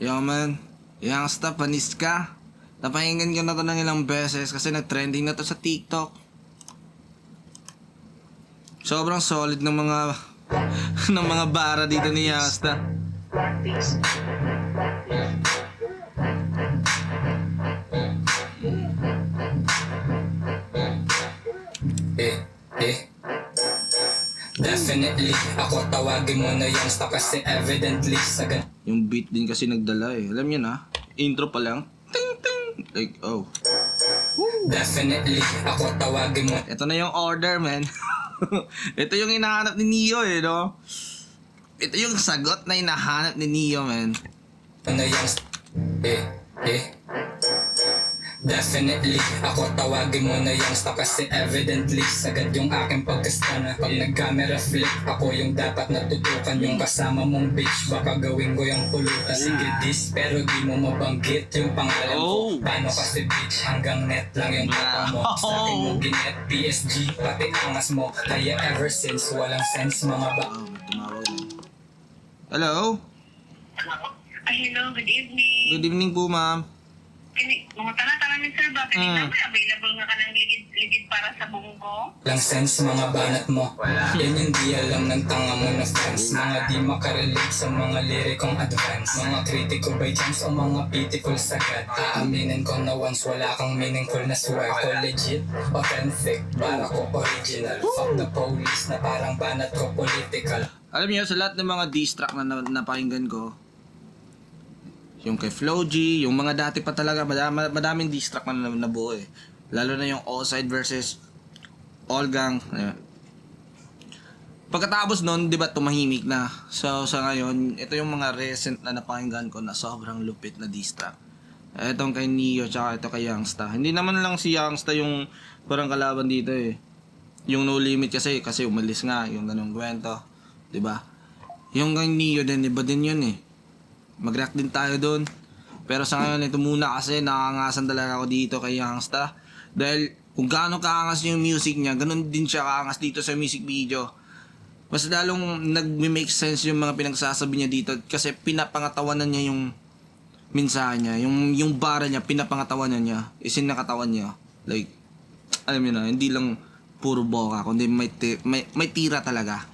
Yo man, Youngsta, panis ka. Napahinggan ko na to ng ilang beses kasi nag-trending na to sa TikTok. Sobrang solid ng mga ng mga bara dito ni Youngsta. Definitely, ako tawagin mo na Youngsta kasi evidently sa Yung beat din kasi nagdala eh. Alam niyo na, intro pa lang. Ting ting. Like, oh. Definitely, ako tawagin mo Ito na yung order, man. Ito yung hinahanap ni Neo eh, no? Ito yung sagot na hinahanap ni Neo, man. na Youngsta. Definitely, ako tawagin mo na Youngsta kasi evidently sagad yung aking pagkastana. Pag nag-camera flip, ako yung dapat natutukan. Yung kasama mong bitch, baka gawin ko yung pulutan. Sige dis, pero di mo mabanggit yung pangalan ko. Paano kasi bitch, hanggang net lang yung kata mo. Sa akin mo ginet, PSG, pati angas mo. Kaya ever since, walang sense mga ba. Oh, tumawag na. Hello? Hello, good evening. Good evening po, ma'am. Mga tanong ni sir, bakit hindi naman available nga ka ng ligid para sa bunggo? Walang sense mga banat mo. Yan yung di alam ng tanga mo na friends. Mga di makarelate sa mga lirikong advance. Mga kritiko by chance o mga pitiful sagad. Aaminin ko na once wala kang meaningful na swear ko legit, authentic, para ko original. Fuck the police na parang banat ko political. Alam niyo, sa lahat ng mga diss track na napakinggan ko, yung kay Flo G, yung mga dati pa talaga, madaming diss track na nabuo eh. Lalo na yung All Side versus All Gang. Ayan. Pagkatapos nun, di ba, tumahimik na. So, sa ngayon, ito yung mga recent na napakinggan ko na sobrang lupit na diss track. Itong kay Neo, tsaka ito kay Youngsta. Hindi naman lang si Youngsta yung parang kalaban dito eh. Yung No Limit kasi umalis nga, yung ganung kwento. Di ba? Yung kay Neo din, iba din yun eh. Mag-react din tayo doon. Pero sa ngayon, ito muna kasi nakangasan talaga ako dito kay Youngsta. Dahil kung gaano kaangas yung music niya, ganun din siya kaangas dito sa music video. Mas lalong nag-make sense yung mga pinagsasabi niya dito kasi pinapangatawanan niya yung mensahe niya. Yung bara niya, pinapangatawanan niya. Isin nakatawan niya. Like, alam niyo na, hindi lang puro boka, kundi may tira talaga.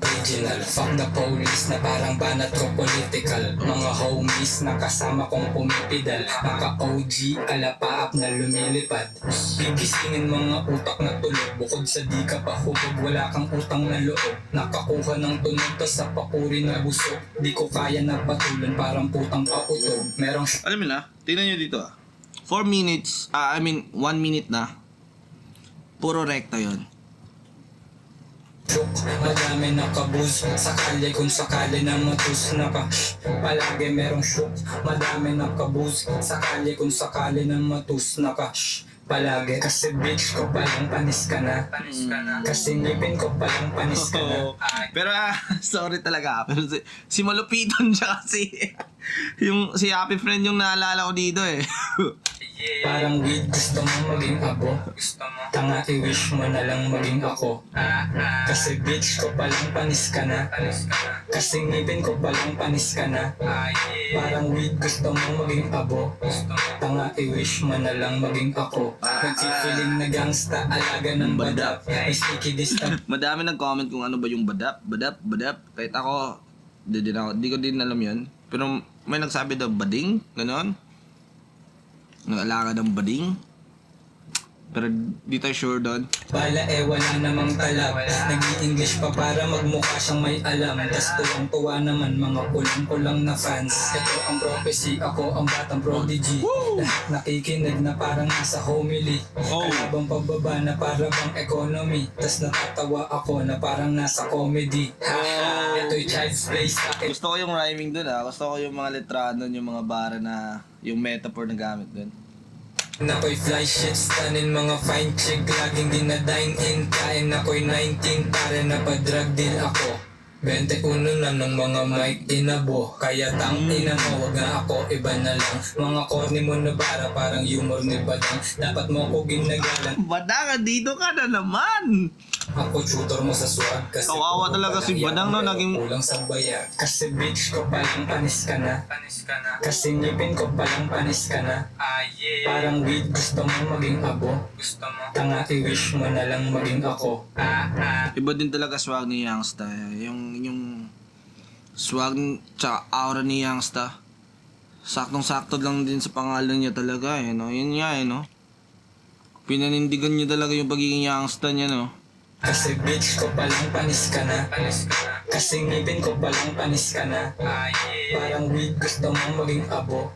Original, fuck the police na parang banat ko political. Mga homies na kasama kong pumipidal. Naka-OG, alapaap na lumilipad. Gigisingin mga utak na tulog. Bukod sa di ka pa hubog, wala kang utang na loob. Nakakuha ng tunog tas sa papuri na busog. Di ko kaya na patulan, parang putang pautog. Merong Alam mo na, tingnan nyo dito 4 minutes, 1 minute na. Puro rekta yon. shook, madami nakabuz sa kalye kung sakali na matus na ka. Palagi merong shook, madami nakabuz sa kalye kung sakali na matus na ka. Palagi kasi bitch ko palang panis ka na. Kasi ngipin ko palang panis ka na. Pero sorry talaga. Pero si Malupiton siya kasi. Yung si Happy Friend yung naalala ko dito eh. Parang weed, gusto mo maging abo. Tanga, i-wish mo na lang maging ako. Kasi bitch ko palang panis ka na. Kasi ngipin ko palang panis ka na. Parang weed, gusto mo maging abo. Tanga, i-wish mo na lang maging ako. Nagsifiling na gangsta, alaga ng badap. May sticky distant. Madami nag-comment kung ano ba yung badap. Kahit ako, di ko din alam yun. Pero may nagsabi daw bading, ganon. Nag-alaga ng bading. Pero di tayo sure doon. Bala wala namang talab. Nag-i-English pa para magmukha siyang may alam. Tas tuwang-tuwa naman mga kulang-kulang na fans. Ito ang prophecy, ako ang batang prodigy. Nakikinig na parang nasa homily. Kalabang pababa na para bang economy. Tas natatawa ako na parang nasa comedy. Ito'y child's play sa akin. Gusto ko yung rhyming doon Gusto ko yung mga letra doon, yung mga bara na, yung metaphor na gamit doon. Nako'y fly shit, stunning mga fine chick. Laging dinadine in, kain ako'y 19, pare na pa-drug deal ako. 21 na ng mga mic inabo. Kaya tang ina mo, wag na ako, iba na lang. Mga corny mo na bara, parang humor ni Badang. Dapat mo ko ginagalan. Badang, dito ka na naman! Ako tutor mo sa swag. Kasi Kawawa talaga si Badang, no? Naging... kulang sa bayag. Kasi bitch ko palang panis ka na. Kasi ngipin ko palang panis ka na. Parang weed, gusto mo maging abo. Tanga, i-wish mo na lang maging ako. Iba din talaga swag ni Youngsta. Yung swag tsaka aura ni Youngsta. Saktong-sakto lang din sa pangalan niya talaga eh, no? Yun nga eh, no? Pinanindigan niya talaga yung pagiging Youngsta niya, no? Kasi bitch ko palang panis ka na. Kasi ngipin ko palang panis ka na. Parang weed, gusto mo maging abo.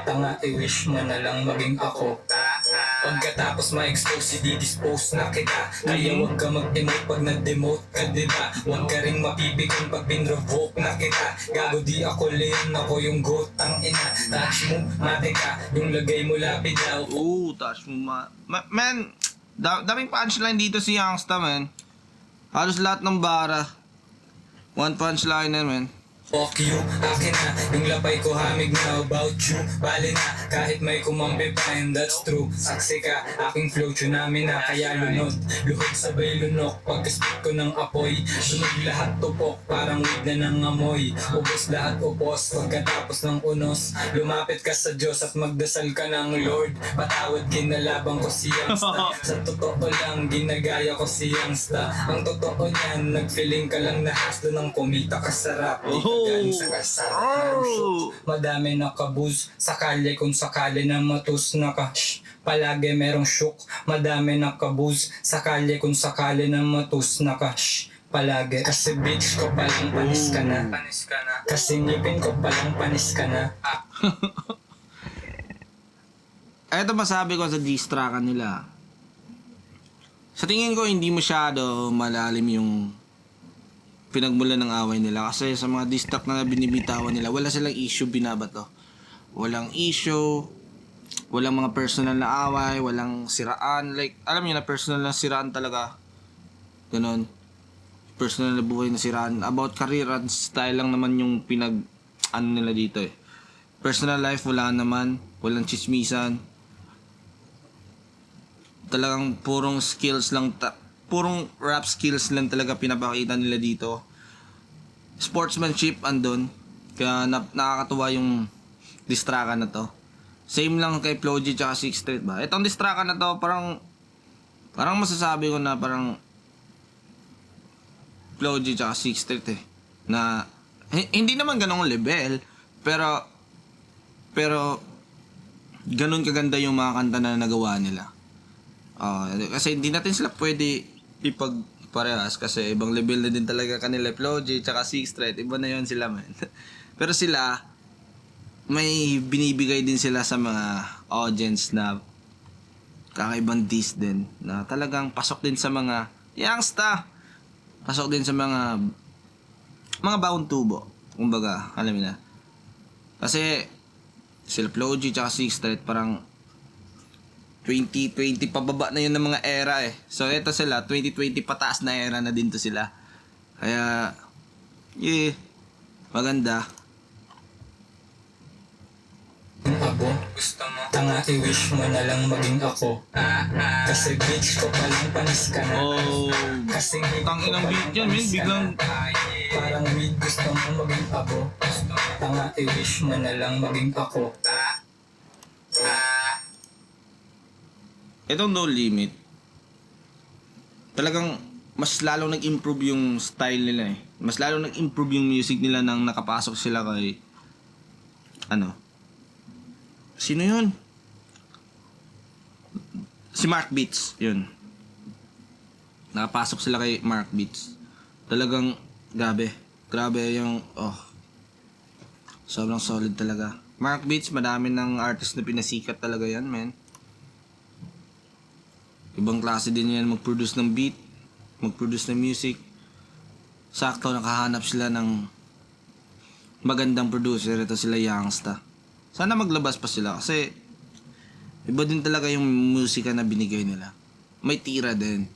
Tanga, i-wish mo na lang maging ako. Pagkatapos ma-expose, i-dispose na kita. Kaya wag ka mag-emote pag na-demote ka, diba? Wag ka rin mapipikon pag pinrevoke na kita. Gago di ako leon, ako yung goat. Ang ina, touch mo, mate ka. Yung lagay mo lapid daw. Oo, touch mo man, daming punchline dito si Youngsta, man. Halos lahat ng bara. One punchline na, man. Fuck you, akin na, yung lapay ko hamig na about you. Bali na, kahit may kumampi pa and that's true. Saksi ka, aking flow, tsunami na, kaya lunod. Luhod sabay lunok, pagkaspit ko ng apoy. Sunog lahat tupok, parang weed na nangamoy. Ubos lahat upos, pagkatapos ng unos. Lumapit ka sa Diyos at magdasal ka ng Lord. Patawad kinalabang ko si Youngsta. Sa totoo lang, ginagaya ko si Youngsta. Ang totoo niyan, nagfeeling ka lang na hasdo ng kumita ka sa rap. Galing sa kalsada ng shoot. Madami nakabuz sa kalye kung sakali na matus naka palagi merong shook. Madami nakabuz sa kalye kung sakali na matus naka palagi. Kasi bitch ko palang panis ka na. Kasi ngipin ko palang panis ka na. Ito masabi ko sa distrakan nila. Sa tingin ko hindi masyado malalim yung pinagmulan ng away nila kasi sa mga distract na binibitawan nila wala silang issue binabato. Walang issue, walang mga personal na away, walang siraan, like alam niyo na personal na siraan talaga. Ganon. Personal na buhay na siraan. About career and style lang naman yung ano nila dito eh. Personal life wala naman, walang chismisan. Talagang purong skills lang purong rap skills lang talaga pinapakita nila dito. Sportsmanship andun. Kaya nakakatuwa yung distrakan na to. Same lang kay Flo G tsaka 6th Street ba. Itong distrakan na to parang masasabi ko na parang Flo G tsaka 6th Street eh. Na hindi naman ganong level pero ganun kaganda yung mga kanta na nagawa nila. Kasi hindi natin sila pwede ipagparehas kasi ibang level na din talaga kanila Flo G tsaka 6th Street, iba na yon sila man. Pero sila may binibigay din sila sa mga audience na kakaibang diss din na talagang pasok din sa mga Youngsta, pasok din sa mga bagong tubo, kumbaga alam mo na kasi sila Flo G tsaka 6th Street parang 2020 pababa na yun ng mga era eh. So eto sila, 2020 pataas na era na din to sila. Kaya, maganda. Abo, gusto mo? Tanga, i-wish mo na lang maging ako. Kasi bitch ko palang panis ka na. Kasi Tangin ang beat yan, man. Biglang... Parang weed, gusto mo maging abo. Tanga, i-wish mo na lang maging ako. Itong No Limit, talagang mas lalong nag-improve yung style nila eh. Mas lalong nag-improve yung music nila nang nakapasok sila kay... Sino yun? Si Mark Beats, yun. Nakapasok sila kay Mark Beats. Talagang, grabe yung, sobrang solid talaga. Mark Beats, madami ng artist na pinasikat talaga yan, man. Ibang klase din yan mag-produce ng beat, mag-produce ng music. Sakto nakahanap sila ng magandang producer. Ito sila Youngsta. Sana maglabas pa sila kasi iba din talaga yung musika na binigay nila. May tira din.